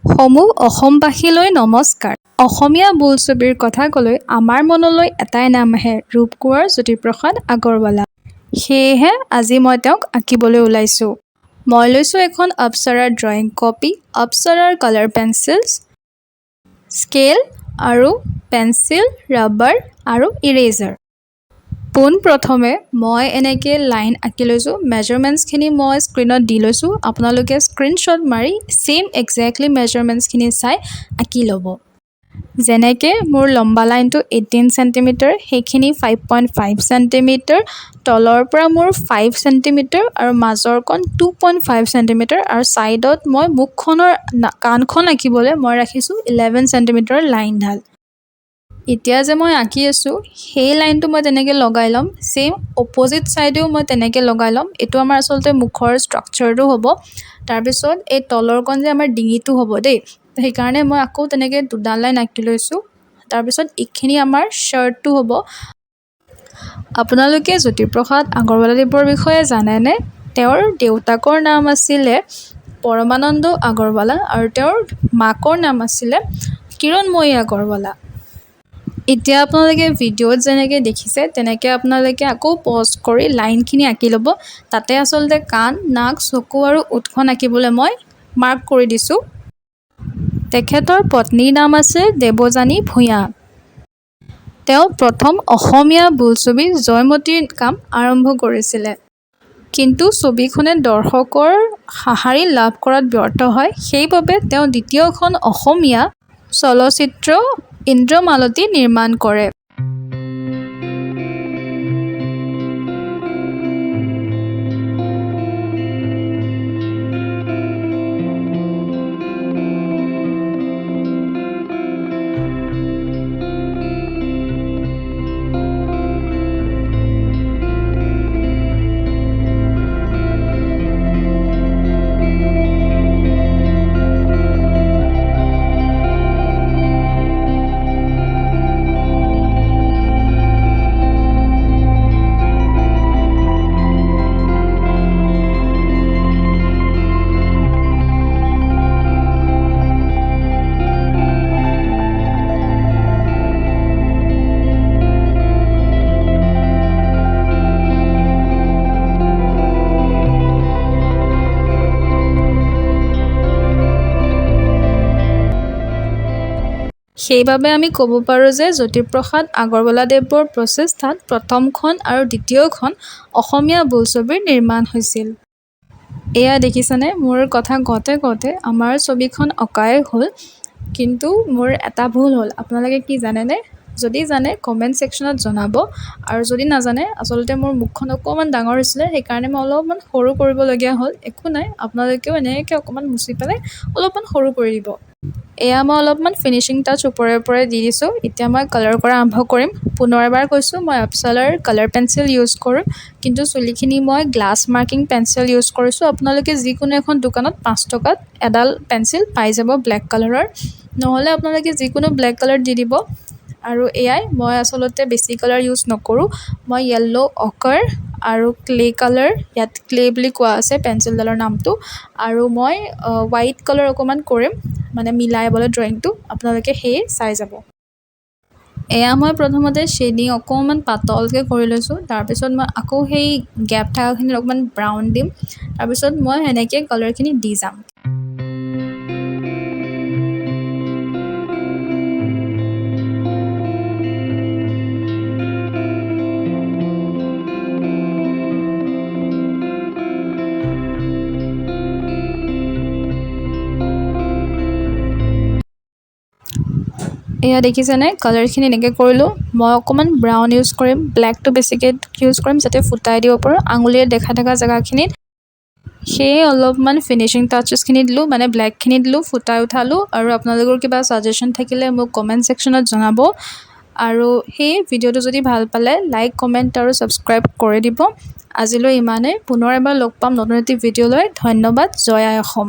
সমূহ অসমবাসীলৈ নমস্কাৰ। অসমীয়া বোলছবিৰ কথা ক'লৈ আমাৰ মনলৈ এটাই নাম আহে, ৰূপকোঁৱৰ জ্যোতিপ্ৰসাদ আগৰৱালা। সেয়েহে আজি মই তেওঁক আঁকিবলৈ ওলাইছোঁ। মই লৈছোঁ এখন অপ্সৰাৰ drawing copy, অপ্সৰাৰ colour pencils, scale আৰু পেঞ্চিল, ৰাবাৰ আৰু ইৰেজাৰ। পোনপ্ৰথমে মই এনেকৈ লাইন আঁকি লৈছোঁ। মেজাৰমেণ্টছখিনি মই স্ক্ৰীণত দি লৈছোঁ। আপোনালোকে স্ক্ৰীনশ্বট মাৰি ছেইম একজেক্টলি মেজাৰমেণ্টছখিনি চাই আঁকি ল'ব। যেনেকৈ মোৰ লম্বা লাইনটো 18 চেণ্টিমিটাৰ, সেইখিনি 5.5 চেণ্টিমিটাৰ, তলৰ পৰা মোৰ 5 চেণ্টিমিটাৰ আৰু মাজৰকণ 2.5 চেণ্টিমিটাৰ আৰু ছাইডত মই মুখখনৰ কাণখন আঁকিবলৈ মই ৰাখিছোঁ 11 চেণ্টিমিটাৰৰ লাইনডাল। এতিয়া যে মই আঁকি আছোঁ সেই লাইনটো মই তেনেকৈ লগাই ল'ম। ছেইম অপ'জিট ছাইডেও মই তেনেকৈ লগাই ল'ম। এইটো আমাৰ আচলতে মুখৰ ষ্ট্ৰাকচাৰটো হ'ব। তাৰপিছত এই তলৰকণ যে আমাৰ ডিঙিটো হ'ব দেই, সেইকাৰণে মই আকৌ তেনেকৈ দুডাল লাইন আঁকি লৈছোঁ। তাৰপিছত এইখিনি আমাৰ শ্বাৰ্টটো হ'ব। আপোনালোকে জ্যোতিপ্ৰসাদ আগৰৱালাদেৱৰ বিষয়ে জানেনে? তেওঁৰ দেউতাকৰ নাম আছিলে পৰমানন্দ আগৰৱালা আৰু তেওঁৰ মাকৰ নাম আছিলে কিৰণময়ী আগৰৱালা। এতিয়া আপোনালোকে ভিডিঅ'ত যেনেকৈ দেখিছে তেনেকৈ আপোনালোকে আকৌ পজ কৰি লাইনখিনি আঁকি ল'ব। তাতে আচলতে কাণ, নাক, চকু আৰু ওঠখন আঁকিবলৈ মই মাৰ্ক কৰি দিছোঁ। তেখেতৰ পত্নীৰ নাম আছে দেৱযানী ভূঞা। তেওঁ প্ৰথম অসমীয়া বোলছবি জয়মতীৰ কাম আৰম্ভ কৰিছিলে। কিন্তু ছবিখনে দৰ্শকৰ সঁহাৰি লাভ কৰাত ব্যৰ্থ হয়। সেইবাবে তেওঁ দ্বিতীয়খন অসমীয়া চলচ্চিত্ৰ ইন্দ্ৰমালতী নিৰ্মাণ কৰে। সেইবাবে আমি ক'ব পাৰোঁ যে জ্যোতিপ্ৰসাদ আগৰৱালাদেৱৰ প্ৰচেষ্টাত প্ৰথমখন আৰু দ্বিতীয়খন অসমীয়া বোলছবিৰ নিৰ্মাণ হৈছিল। এয়া দেখিছেনে, মোৰ কথা কওঁতে কওঁতে আমাৰ ছবিখন অঁকাই হ'ল। কিন্তু মোৰ এটা ভুল হ'ল। আপোনালোকে কি জানেনে? যদি জানে কমেণ্ট ছেকশ্যনত জনাব। আৰু যদি নাজানে, আচলতে মোৰ মুখখন অকণমান ডাঙৰ হৈছিলে, সেইকাৰণে মই অলপমান সৰু কৰিবলগীয়া হ'ল। একো নাই, আপোনালোকেও এনেকৈ অকণমান মুচি পেলাই অলপমান সৰু কৰি দিব। এয়া মই অলপমান ফিনিচিং টাচ ওপৰে ওপৰে দি দিছোঁ। এতিয়া মই কালাৰ কৰা আৰম্ভ কৰিম। পুনৰ এবাৰ কৈছোঁ, মই অপ্সৰাৰ কালাৰ পেঞ্চিল ইউজ কৰোঁ, কিন্তু চুলিখিনি মই গ্লাছ মাৰ্কিং পেঞ্চিল ইউজ কৰিছোঁ। আপোনালোকে যিকোনো এখন দোকানত 5 টকাত এডাল পেঞ্চিল পাই যাব ব্লেক কালাৰৰ, নহ'লে আপোনালোকে যিকোনো ব্লেক কালাৰ দি দিব। আৰু এয়াই, মই আচলতে বেছি কালাৰ ইউজ নকৰোঁ। মই য়েল্ল' অকাৰ আৰু ক্লে কালাৰ, ইয়াত ক্লে বুলি কোৱা আছে পেঞ্চিলডালৰ নামটো, আৰু মই হোৱাইট কালাৰ অকণমান কৰিম, মানে মিলাই পেলাই ড্ৰয়িংটো। আপোনালোকে সেয়ে চাই যাব। এয়া মই প্ৰথমতে শ্বেডিং অকণমান পাতলকৈ কৰি লৈছোঁ। তাৰপিছত মই আকৌ সেই গেপ থকাখিনিত অকণমান ব্ৰাউন দিম। তাৰপিছত মই সেনেকৈ কালাৰখিনি দি যাম। এয়া দেখিছেনে, কালাৰখিনি এনেকৈ কৰিলোঁ। মই অকণমান ব্ৰাউন ইউজ কৰিম, ব্লেকটো বেছিকৈ ইউজ কৰিম যাতে ফুটাই দিব পাৰোঁ আঙুলিৰে দেখা থকা জেগাখিনিত। সেয়ে অলপমান ফিনিচিং টাচেছখিনি দিলোঁ, মানে ব্লেকখিনি দিলোঁ, ফুটাই উঠালোঁ। আৰু আপোনালোকৰ কিবা ছাজেশ্যন থাকিলে মোক কমেণ্ট ছেকশ্যনত জনাব। আৰু সেই ভিডিঅ'টো যদি ভাল পালে লাইক, কমেণ্ট আৰু ছাবস্ক্ৰাইব কৰি দিব। আজিলৈ ইমানেই। পুনৰ এবাৰ লগ পাম নতুন এটি ভিডিঅ' লৈ। ধন্যবাদ। জয় আই অসম।